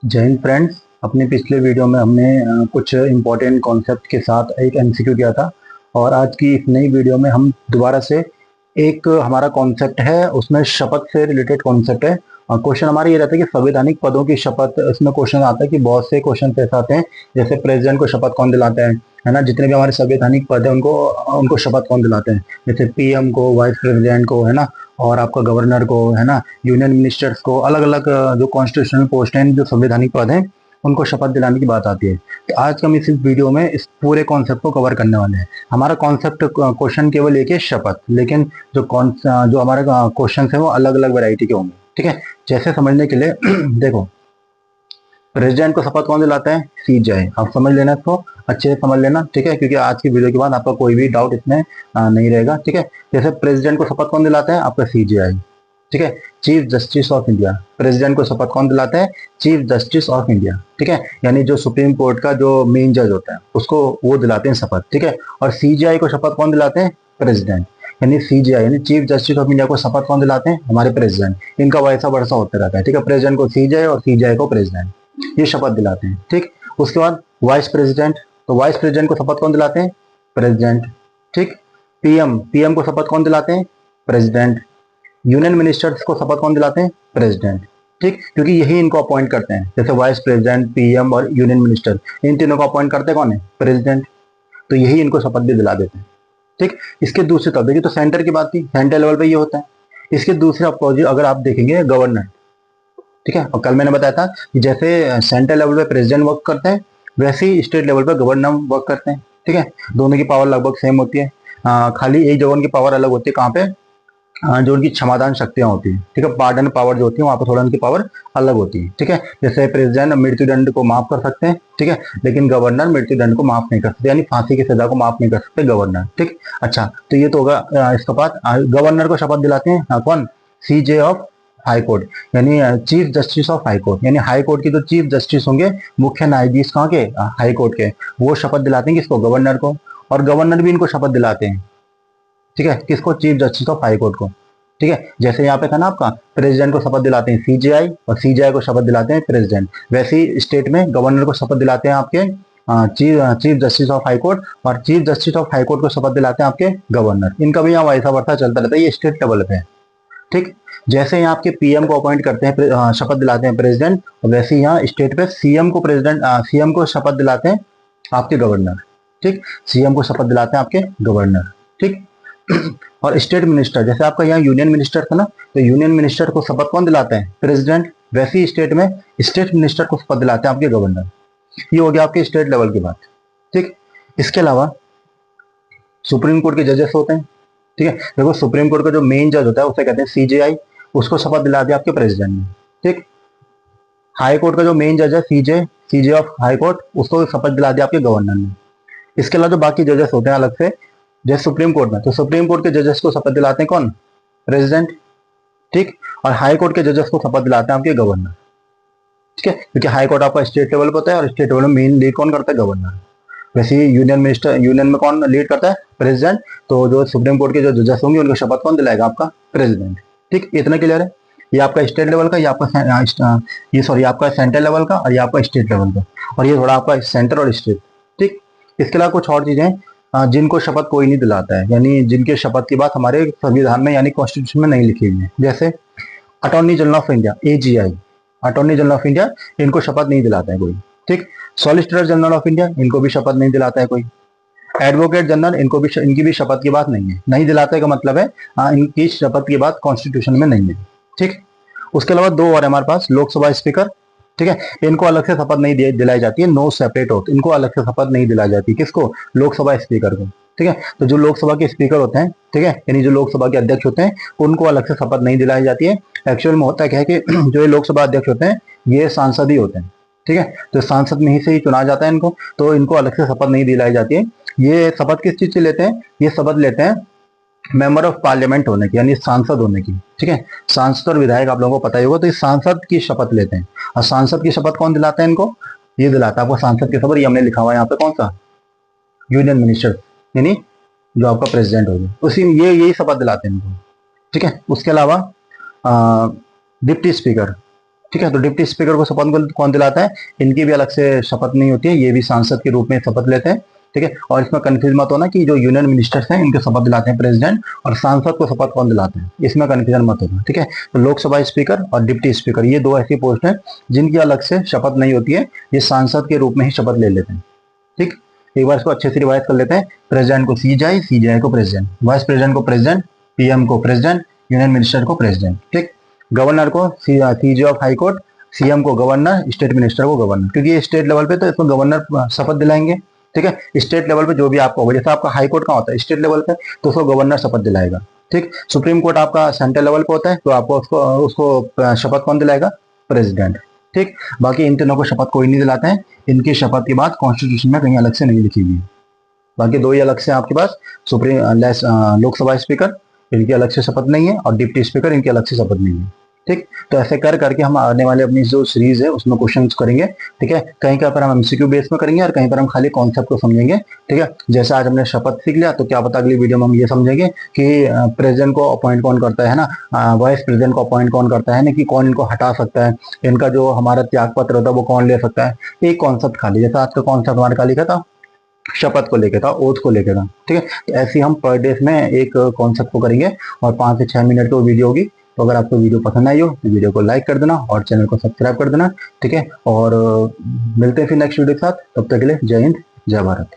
जय हिंद फ्रेंड्स। अपने पिछले वीडियो में हमने कुछ इम्पोर्टेंट कॉन्सेप्ट के साथ एक एमसीक्यू किया था और आज की इस नई वीडियो में हम दोबारा से एक हमारा कॉन्सेप्ट है, उसमें शपथ से रिलेटेड कॉन्सेप्ट है। क्वेश्चन हमारा ये रहता है कि संवैधानिक पदों की शपथ, इसमें क्वेश्चन आता है कि बहुत से क्वेश्चन ऐसे आते हैं जैसे प्रेसिडेंट को शपथ कौन दिलाता है ना। जितने भी हमारे संवैधानिक पद है उनको उनको शपथ कौन दिलाते हैं, जैसे पीएम को, वाइस प्रेसिडेंट को, है ना, और आपका गवर्नर को, है ना, यूनियन मिनिस्टर्स को, अलग अलग जो कॉन्स्टिट्यूशनल पोस्ट हैं, जो संवैधानिक पद हैं, उनको शपथ दिलाने की बात आती है। तो आज हम इस वीडियो में इस पूरे कॉन्सेप्ट को कवर करने वाले हैं। हमारा कॉन्सेप्ट क्वेश्चन केवल एक है, शपथ, लेकिन जो हमारे क्वेश्चन है वो अलग अलग वैरायटी के होंगे। ठीक है, जैसे समझने के लिए देखो, प्रेसिडेंट को शपथ कौन दिलाता है? सीजेआई। आप समझ लेना इसको, अच्छे से समझ लेना, ठीक है, क्योंकि आज की वीडियो के बाद आपका कोई भी डाउट इसमें नहीं रहेगा। ठीक है, जैसे प्रेसिडेंट को शपथ कौन दिलाता है? आपका सीजेआई। ठीक है, chief justice of India. President को शपथ कौन दिलाता है? Chief justice of India. ठीक है, यानी जो सुप्रीम कोर्ट का जो मेन जज होता है उसको वो दिलाते हैं शपथ। ठीक है, और सीजेआई को शपथ कौन दिलाते हैं? प्रेसिडेंट। यानी सीजेआई यानी चीफ जस्टिस ऑफ इंडिया को शपथ कौन दिलाते हैं? हमारे प्रेसिडेंट। इनका वैसा वर्षा होता रहता है। ठीक है, प्रेसिडेंट को सीजेआई और सीजेआई को प्रेसिडेंट, ये शपथ दिलाते हैं। ठीक, उसके बाद वाइस प्रेसिडेंट, तो वाइस प्रेसिडेंट को शपथ कौन दिलाते हैं? प्रेसिडेंट। ठीक, पीएम, पीएम को शपथ कौन दिलाते हैं? प्रेसिडेंट। यूनियन मिनिस्टर्स को शपथ कौन दिलाते हैं? प्रेसिडेंट। ठीक, क्योंकि यही इनको अपॉइंट करते हैं, जैसे वाइस प्रेसिडेंट, पीएम और यूनियन मिनिस्टर, इन तीनों को अपॉइंट करते कौन है? प्रेसिडेंट। तो यही इनको शपथ भी दिला देते हैं। ठीक, इसके दूसरी तरफ देखिए, तो सेंटर की बात थी, सेंटर लेवल पे ये होता है। इसके दूसरे अपोजिट अगर आप देखेंगे, गवर्नर। ठीक है, और कल मैंने बताया था कि जैसे सेंट्रल लेवल पे प्रेसिडेंट वर्क करते हैं, वैसे ही स्टेट लेवल पे गवर्नर वर्क करते हैं। ठीक है, दोनों की पावर लगभग सेम होती है। खाली एक जगह उनकी पावर अलग होती है, कहाँ पे? जो उनकी क्षमादान शक्तियां होती है। ठीक है, पार्डन पावर जो होती है वहां पर थोड़ा उनकी पावर अलग होती है। ठीक है, जैसे प्रेसिडेंट मृत्युदंड को माफ कर सकते हैं, ठीक है, लेकिन गवर्नर मृत्युदंड को माफ नहीं कर सकते, यानी फांसी की सजा को माफ नहीं कर सकते गवर्नर। ठीक, अच्छा, तो ये तो होगा इसके बाद गवर्नर को शपथ दिलाते हैं कौन? सीजे ऑफ हाई कोर्ट, यानी chief justice of high court, यानी हाई कोर्ट के जो चीफ जस्टिस होंगे, मुख्य न्यायाधीश कहाँ के? हाई कोर्ट के, वो शपथ दिलाते हैं किसको? गवर्नर को। और गवर्नर भी इनको शपथ दिलाते हैं। ठीक है, किसको? Chief justice of high court को। ठीक है, जैसे यहाँ पे था ना आपका, प्रेसिडेंट को शपथ दिलाते हैं सीजेआई और सीजेआई को शपथ दिलाते हैं प्रेसिडेंट, वैसे ही स्टेट में गवर्नर को शपथ दिलाते हैं आपके chief justice of high court, और chief justice of high court को शपथ दिलाते हैं आपके गवर्नर। इनका भी यहाँ वैसा वर्षा चलता रहता है, ये स्टेट लेवल पे है। ठीक, जैसे यहाँ आपके पीएम को अपॉइंट करते हैं, शपथ दिलाते हैं प्रेसिडेंट, वैसे यहाँ स्टेट पे सीएम को सीएम को शपथ दिलाते हैं आपके गवर्नर। ठीक, सीएम को शपथ दिलाते हैं आपके गवर्नर। ठीक, और स्टेट मिनिस्टर, जैसे आपका यहाँ यूनियन मिनिस्टर था ना, तो यूनियन मिनिस्टर को शपथ कौन दिलाता है? प्रेसिडेंट। वैसे ही स्टेट में स्टेट मिनिस्टर को शपथ दिलाते हैं आपके गवर्नर। ये हो गया आपके स्टेट लेवल की बात। ठीक, इसके अलावा सुप्रीम कोर्ट के जजेस होते हैं। ठीक है, देखो सुप्रीम कोर्ट का जो मेन जज होता है उसे कहते हैं सीजेआई, उसको शपथ दिला दिया आपके प्रेसिडेंट ने। ठीक, हाई कोर्ट का जो मेन जज है सीजे, सीजे ऑफ हाई कोर्ट, उसको शपथ दिला दिया आपके गवर्नर ने। इसके अलावा जो बाकी जजेस होते हैं अलग से, जैसे सुप्रीम कोर्ट में, तो सुप्रीम कोर्ट के जजेस को शपथ दिलाते हैं कौन? प्रेसिडेंट। ठीक, और हाई कोर्ट के जजेस को शपथ दिलाते हैं आपके गवर्नर। ठीक है, क्योंकि हाई कोर्ट आपका स्टेट लेवल पर होता है और स्टेट लेवल में मेन लीड कौन करता है? गवर्नर। वैसे ही यूनियन मिनिस्टर, यूनियन में कौन लीड करता है? प्रेसिडेंट। तो जो सुप्रीम कोर्ट के जो जजेस होंगे उनको शपथ कौन दिलाएगा? आपका प्रेसिडेंट। ठीक, इतना क्लियर है? ये आपका स्टेट लेवल का, ये आपका ये सॉरी आपका सेंट्रल लेवल का, और ये आपका स्टेट लेवल का, और ये थोड़ा आपका सेंटर और स्टेट। ठीक, इसके अलावा कुछ और चीजें जिनको शपथ कोई नहीं दिलाता है, यानी जिनके शपथ की बात हमारे संविधान में यानी कॉन्स्टिट्यूशन में नहीं लिखी हुई है, जैसे attorney general of India, AGI, attorney general of India, इनको शपथ नहीं दिलाता है कोई। ठीक, सॉलिसिटर जनरल ऑफ इंडिया, इनको भी शपथ नहीं दिलाता है कोई। एडवोकेट जनरल, इनको भी इनकी भी शपथ की बात नहीं है। नहीं दिलाते का मतलब है इनकी शपथ की बात कॉन्स्टिट्यूशन में नहीं है। ठीक, उसके अलावा दो और हमारे पास, लोकसभा स्पीकर। ठीक है, इनको अलग से शपथ नहीं दिलाई जाती है, नो सेपरेट ओथ, इनको अलग से शपथ नहीं दिलाई जाती। किसको? लोकसभा स्पीकर को। ठीक है, तो जो लोकसभा के स्पीकर होते हैं, ठीक है, यानी जो लोकसभा के अध्यक्ष होते हैं, उनको अलग से शपथ नहीं दिलाई जाती है। एक्चुअल में होता क्या है कि जो ये लोकसभा अध्यक्ष होते हैं ये सांसद ही होते हैं। ठीक है, तो सांसद में ही से ही चुना जाता है इनको, तो इनको अलग से शपथ नहीं दिलाई जाती है। ये शपथ किस चीज से लेते हैं? ये शपथ लेते हैं मेंबर ऑफ पार्लियामेंट होने की, यानी सांसद होने की। ठीक है, सांसद और विधायक आप लोगों को पता ही होगा, तो ये सांसद की शपथ लेते हैं। और सांसद की शपथ कौन दिलाता है इनको? ये दिलाता है आपको सांसद की शपथ, ये हमने लिखा हुआ है यहाँ पे, कौन सा? यूनियन मिनिस्टर, यानी जो आपका प्रेसिडेंट होगा उसी ये यही शपथ दिलाते हैं इनको। ठीक है, उसके अलावा डिप्टी स्पीकर, ठीक है। तो डिप्टी स्पीकर को शपथ कौन दिलाता है? इनकी भी अलग से शपथ नहीं होती है, ये भी सांसद के रूप में शपथ लेते हैं, ठीक है। और इसमें कंफ्यूज मत होना कि जो यूनियन मिनिस्टर्स हैं इनके शपथ दिलाते हैं प्रेसिडेंट, और सांसद को शपथ कौन दिलाते हैं, इसमें कंफ्यूजन मत होना, ठीक है। तो लोकसभा स्पीकर और डिप्टी स्पीकर ये दो ऐसी पोस्ट हैं जिनकी अलग से शपथ नहीं होती है, ये सांसद के रूप में ही शपथ ले लेते हैं, ठीक। एक बार इसको अच्छे से रिवाइज कर लेते हैं। प्रेसिडेंट को सीजीआई, सीजीआई को प्रेसिडेंट, वाइस प्रेसिडेंट को प्रेसिडेंट, पीएम को प्रेसिडेंट, यूनियन मिनिस्टर को प्रेसिडेंट, ठीक। गवर्नर को सीजे ऑफ हाई कोर्ट, सीएम को गवर्नर, स्टेट मिनिस्टर को गवर्नर, क्योंकि ये स्टेट लेवल पे तो इसमें गवर्नर शपथ दिलाएंगे, ठीक है। स्टेट लेवल पे जो भी आपका होगा, जैसे आपका हाई कोर्ट कहाँ होता है स्टेट लेवल पे, तो उसको गवर्नर शपथ दिलाएगा, ठीक। सुप्रीम कोर्ट आपका सेंट्रल लेवल पे होता है, तो आपको उसको शपथ कौन दिलाएगा? प्रेसिडेंट, ठीक। बाकी इन तीनों को शपथ कोई नहीं दिलाता है, इनकी शपथ की बात कॉन्स्टिट्यूशन में कहीं अलग से नहीं लिखी हुई है। बाकी दो ही अलग से आपके पास, लोकसभा स्पीकर इनकी अलग से शपथ नहीं है, और डिप्टी स्पीकर इनकी अलग से शपथ नहीं है, ठीक। तो ऐसे कर करके हम आने वाले अपनी जो सीरीज है उसमें क्वेश्चंस करेंगे, ठीक है। कहीं पर हम एमसीक्यू बेस में करेंगे और कहीं पर हम खाली कॉन्सेप्ट को समझेंगे, ठीक है। जैसे आज हमने शपथ सीख लिया, तो क्या पता अगली वीडियो में हम ये समझेंगे कि प्रेसिडेंट को अपॉइंट कौन करता है ना, वाइस प्रेसिडेंट को अपॉइंट कौन करता है ना, कि कौन इनको हटा सकता है, इनका जो हमारा त्याग पत्र होता है वो कौन ले सकता है। एक कॉन्सेप्ट खाली, जैसा आज का कॉन्सेप्ट हमारे खाली का था, शपथ को लेकर था, ओथ को लेकर था, ठीक है। तो ऐसे हम पर डे में एक कॉन्सेप्ट को करेंगे, और 5 से 6 मिनट की वीडियो होगी। तो अगर आपको वीडियो पसंद आई हो तो वीडियो को लाइक कर देना और चैनल को सब्सक्राइब कर देना, ठीक है। और मिलते हैं फिर नेक्स्ट वीडियो के साथ, तब तक के लिए जय हिंद, जय भारत।